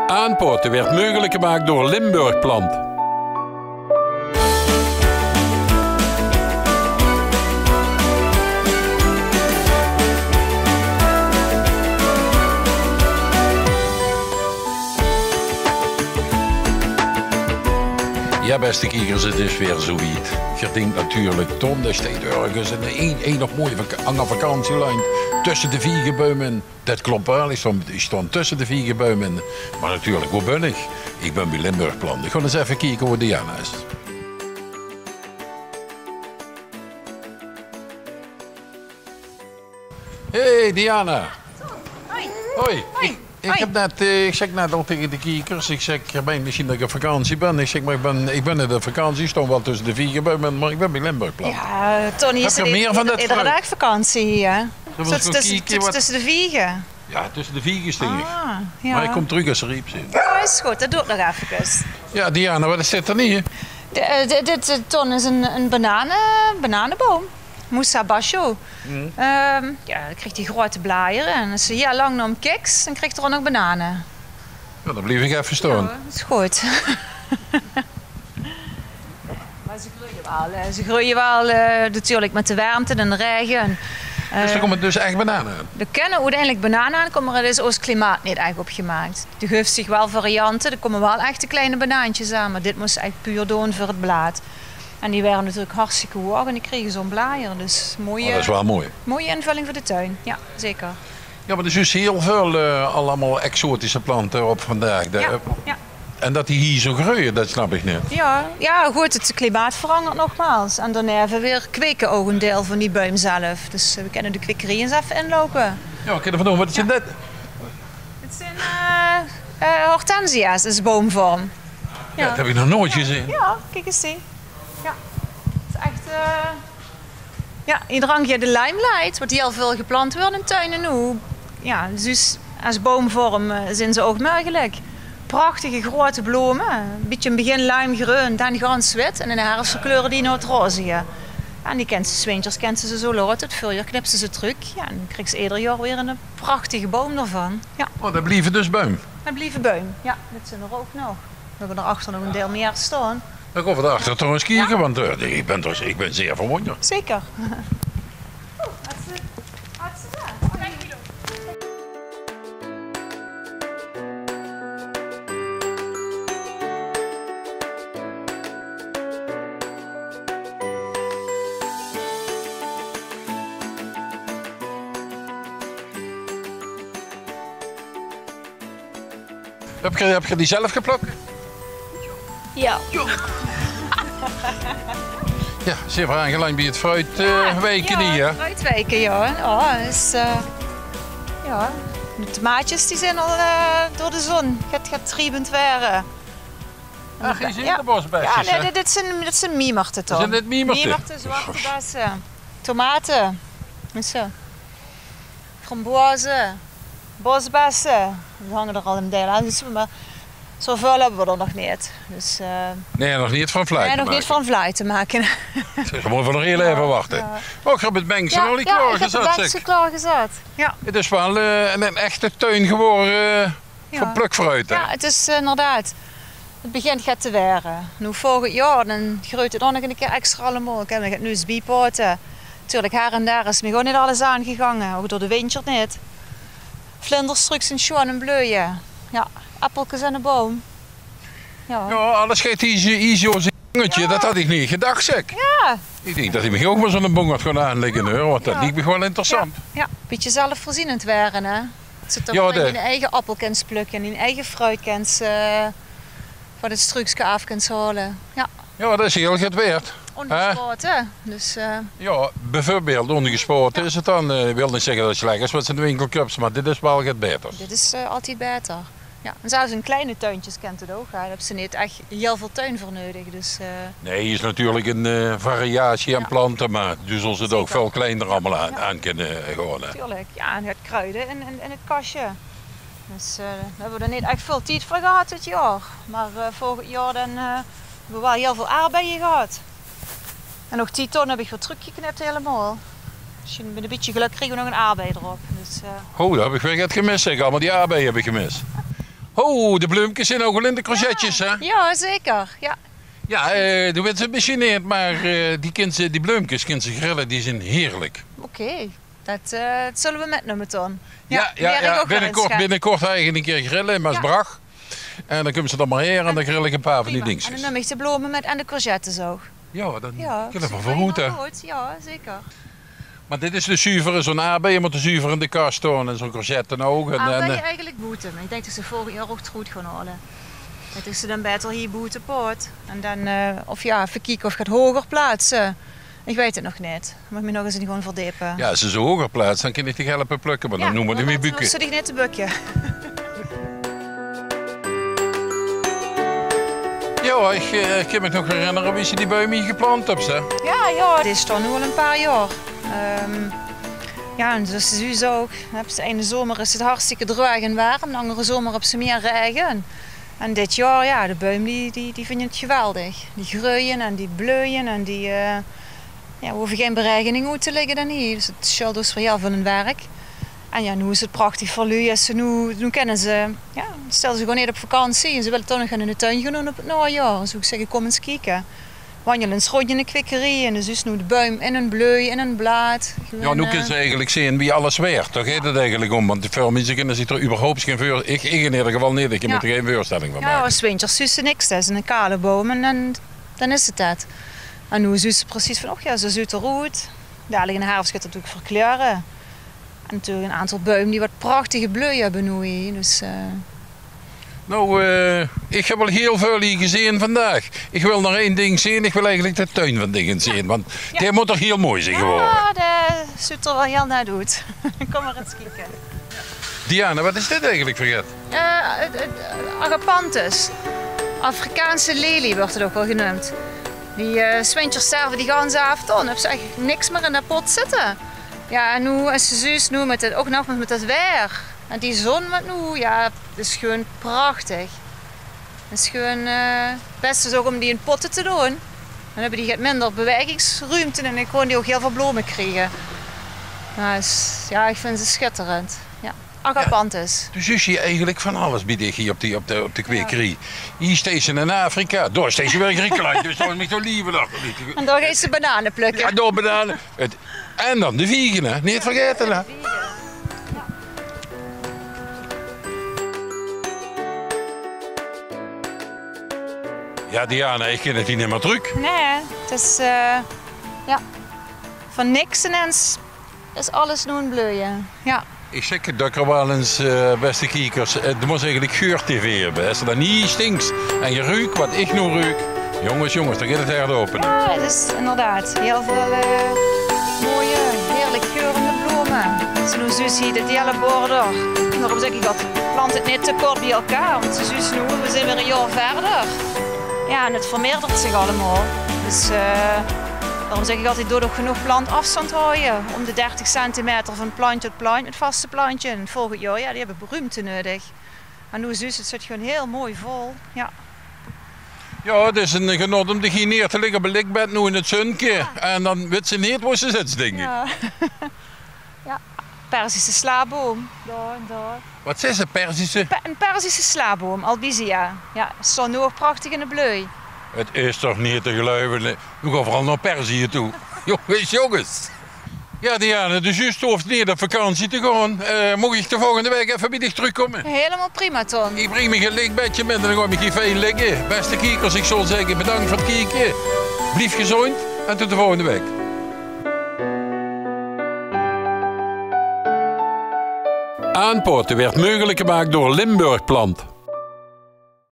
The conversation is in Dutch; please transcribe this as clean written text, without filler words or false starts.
Aanpoten werd mogelijk gemaakt door Limburgplant. Ja, beste kijkers, het is weer zoiets. Je denkt natuurlijk, Tom, daar staat ergens een nog mooie vakantielijn tussen de viegenbomen. Dat klopt wel, ik stond tussen de viegenbomen. Maar natuurlijk, waar ben ik? Ik ben bij Limburgplant. Ik ga eens even kijken hoe Diana is. Hey Diana. Hoi. Hoi. Ik zeg net al tegen de kijkers, ik zeg misschien dat ik op vakantie ben. Ik zeg, maar ik ben in de vakantie, ik stond wel tussen de viegenbomen, maar ik ben bij Limburgplant. Ja, Tony is iedere dag vakantie hier. Tussen de viegen. Ja, tussen de viegen sting ik. Ja. Maar ik kom terug als er riep zit. Ja, is goed, dat doe ik nog even. Ja, Diana, wat zit er niet? Dit Ton is een bananenboom. Moussa Basho. Ja, dan krijgt hij grote bladeren. En als ze jaar lang om kiks, dan krijgt hij er ook nog bananen. Ja, dan blijf ik even staan. Ja, dat is goed. Maar ze groeien wel natuurlijk met de warmte en de regen. Dus er komen dus echt bananen aan? Er kunnen uiteindelijk bananen aankomen, maar er is ons klimaat niet echt op gemaakt. Er geeft zich wel varianten, er komen wel echt de kleine banaantjes aan. Maar dit moest echt puur doen voor het blad. En die waren natuurlijk hartstikke hoog en die kregen zo'n blaaier. Dus mooie, dat is wel mooi. Mooie invulling voor de tuin, ja, zeker. Ja, maar er is dus heel veel allemaal exotische planten op vandaag. Ja. En dat die hier zo groeien, dat snap ik niet. Ja, goed, het klimaat verandert nogmaals. En daarna even weer kweken ook een deel van die boom zelf. Dus we kunnen de kwekerij eens even inlopen. Ja, ik kan ervan wat is dit? Het zijn hortensia's, dat is boomvorm. Ja, dat heb ik nog nooit gezien. Ja, kijk eens die. Ja, het is echt... Ja, hier drang je de limelight, wat heel veel geplant wordt in tuinen nu. Ja, dus als boomvorm zijn ze ook mogelijk. Prachtige grote bloemen, een beetje in het begin limegroen, dan gans wit en in de herfst verkleuren die naar het rozige. En die kent ze, winters kent ze zo laat, het voorjaar knip ze terug. Ja, en dan krijgt ze ieder jaar weer een prachtige boom ervan. Ja. Oh, dat blijven dus boom? Dat blijven boom, ja, dat zijn er ook nog. We hebben erachter nog een deel meer staan. Dan gaan we daarachter toch eens kijken, want ik ben zeer verwonderd. Zeker. Heb je die zelf geplukt? Ja. Ja, zeer aangelijnd bij het fruitweken hier. Ja, fruitweken, ja. Oh, is, ja. De tomaatjes die zijn al door de zon. Het triebend waren. Geen zinderbosbesjes, ja, nee, dit zijn miemerten toch? Zijn dit miemerten? Miemerten, zwarte bessen. Tomaten. Zo. Frambozen. Bosbessen. Die hangen er al een deel aan. Maar zoveel hebben we er nog niet. Dus, nee, nog niet van vlijt te maken. Nee, nog niet van vlijt te maken. Ze moeten nog heel even wachten. Ja. Oh, ik heb het bengtje al niet klaargezet. Ja, ik heb het bengtje klaargezet. Ja. Het is wel een echte tuin geworden voor plukfruit. Ja, het is inderdaad. Het begint gaat te weren. Nu volgend jaar dan groeit het nog een keer extra allemaal. Ik heb het nu eens bijpoten. Natuurlijk, her en daar is me gewoon niet alles aangegangen. Ook door de winter niet. Vlinderstruks en schoon en bleuien. Ja, appeltjes aan de boom. Ja, alles gaat easy als een jongetje. Ja. Dat had ik niet gedacht, zeg. Ja. Ik denk dat hij me ook maar zo'n bongert gaan aanleggen, hoor. Want dat lijkt me gewoon interessant. Ja, een beetje zelfvoorzienend werden, hè. Het zit toch in je eigen appelkens plukken, in je eigen fruitkens voor het struksje af kunt halen. Ja. Ja, dat is heel goed waard. Ongespoten. Dus, ja, bijvoorbeeld ongespoten is het dan. Ik wil niet zeggen dat het slecht is wat ze in de winkelcups, maar dit is wel het beter. Dit is altijd beter. Ja. En zelfs in kleine tuintjes kent het ook. Daar hebben ze niet echt heel veel tuin voor nodig. Dus, nee, hier is natuurlijk een variatie aan planten, maar dus zullen ze het ook veel kleiner allemaal aan kunnen gaan. Natuurlijk, ja, en het kruiden in het kastje. Dus daar hebben we er niet echt veel tijd voor gehad dit jaar. Maar vorig jaar dan, hebben we wel heel veel aardbeien gehad. En nog 10 ton heb ik weer teruggeknipt helemaal. Dus met een beetje geluk kregen we nog een aardbei erop. Dus, oh, dat heb ik weer gemist, zeg. Allemaal die aardbeien heb ik gemist. Oh, de bloemkes zijn ook wel in de crochetjes, hè? Ja, zeker. Ja. Ja, doe het een beetje neer, maar die bloemkes, grillen, die zijn heerlijk. Oké, dat zullen we metnemen dan. Ja. Binnenkort eigenlijk een keer grillen in Maasbracht. En dan kunnen ze dan maar her en dan grill ik een paar van die dingetjes. En dan neem ik de bloemen met en de courgette zo. Ja, dan kunnen we verroeten. Ja, zeker. Maar dit is de zuivere, zo'n aardbeien met de zuiver in de kast staan en zo'n courgette ook. Aardbeien eigenlijk boeten, maar ik denk dat ze vorig jaar ook goed gaan halen. Dat is ze dan beter hier boeten poort. En dan, of ja, even kijken of je het hoger plaatsen. Ik weet het nog niet. Moet me nog eens gewoon verdiepen. Ja, als ze zo hoger plaatsen, dan kan ik die helpen plukken, maar dan noemen we het niet meer bukken. Ja, dan niet te bukken. Ja, ik kan me nog herinneren wie ze die bomen hier geplant hebt, hè? Ja, dit is toch nu al een paar jaar. Ja, en zoals u zo, de ene zomer is het hartstikke droog en warm, de andere zomer heb ze meer regen. En dit jaar, ja, de boom die vinden het geweldig. Die groeien en die bloeien en die we hoeven geen beregening uit te liggen dan hier. Dus het scheelt dus voor heel veel hun werk. En ja, nu is het prachtig voor jullie. Nu kennen ze, ja, stel ze gewoon niet op vakantie en ze willen toch nog in de tuin gaan doen op het najaar. Dus ik zeg, kom eens kijken. Wandelen een schotje in de kwikkerie en dus is nu de boom in een bloei, in een blaad. Ja, nu kunnen ze eigenlijk zien wie alles werkt. Daar gaat het eigenlijk om, want veel mensen kunnen zich er überhaupt geen voorstelling. Ik in ieder geval niet, ik heb er geen voorstelling van maken. Ja, als winters zus ze niks, dat is een kale boom en dan is het dat. En nu zus ze precies van, ze ziet eruit. Dadelijk in de herfst gaat het natuurlijk verkleuren. En natuurlijk een aantal bomen die wat prachtige bloeien hebben nu. Dus, Nou, ik heb al heel veel hier gezien vandaag. Ik wil nog één ding zien. Ik wil eigenlijk de tuin van dingen zien. Want die moet toch heel mooi zijn geworden. Ja, dat ziet er wel heel net uit. Kom maar eens kijken. Diana, wat is dit eigenlijk voor het? Agapanthus. Afrikaanse lelie wordt het ook wel genoemd. Die swintjes sterven die ganse avond. Dan hebben ze eigenlijk niks meer in de pot zitten. Ja, en nu is ze zus nu ook nog met het weer. En die zon met nu, ja, dat is gewoon prachtig. Het is gewoon het beste is ook om die in potten te doen. Dan hebben die minder bewegingsruimte en ik kon die ook heel veel bloemen krijgen. Nou, ja, ik vind ze schitterend. Ja, agapanthus. Dus zus je eigenlijk van alles bied ik hier op de kwekerie. Hier steeds in Afrika, door steeds weer in Griekenland. Dus dat is niet zo lief. En daar gaat ze bananen plukken. Ja, door bananen. En dan de viegen, hè. Niet vergeten, hè. Ja, Diana, ik ken het hier niet meer druk. Nee, het is van niks ineens is alles nu een bloeien. Ja. Ik zeg dat ik er wel eens, beste kijkers, er moet eigenlijk geur-tv hebben. Als er dan niet stinkt en je ruikt wat ik nu ruik. Jongens, dan gaat het hard open. Ja, het is inderdaad heel veel mooie, heerlijk geurende bloemen. Zo zus hier dit hele border. Daarom zeg ik dat, plant het niet te kort bij elkaar, want zus nu, we zijn weer een jaar verder. Ja, en het vermeerdert zich allemaal. Dus daarom zeg ik altijd, doe toch genoeg plantafstand houden. Om de 30 centimeter van plantje tot plantje, het vaste plantje. En volgend jaar, ja, die hebben ruimte nodig. En nu zus, het zit gewoon heel mooi vol. Ja. Ja, het is een genot om hier neer te liggen op een likbed nu in het zonnetje. Ja. En dan weet ze niet waar ze zit, denk ik. Ja. Ja, Perzische slaboom. Daar. Wat is een Perzische? Een Perzische slaboom, albizia. Ja, staat nu ook prachtig in de bloei. Het is toch niet te geloven. We gaan vooral naar Perzië toe. Jongens. Ja, Diana, dus juist hoeft niet op vakantie te gaan. Mocht ik de volgende week even bij dich terugkomen? Helemaal prima, Ton. Ik breng me een likbedje met en dan ga ik hier fijn liggen. Beste kijkers, ik zal zeggen bedankt voor het kijken. Blijf gezond en tot de volgende week. Aanpoten werd mogelijk gemaakt door Limburg Plant.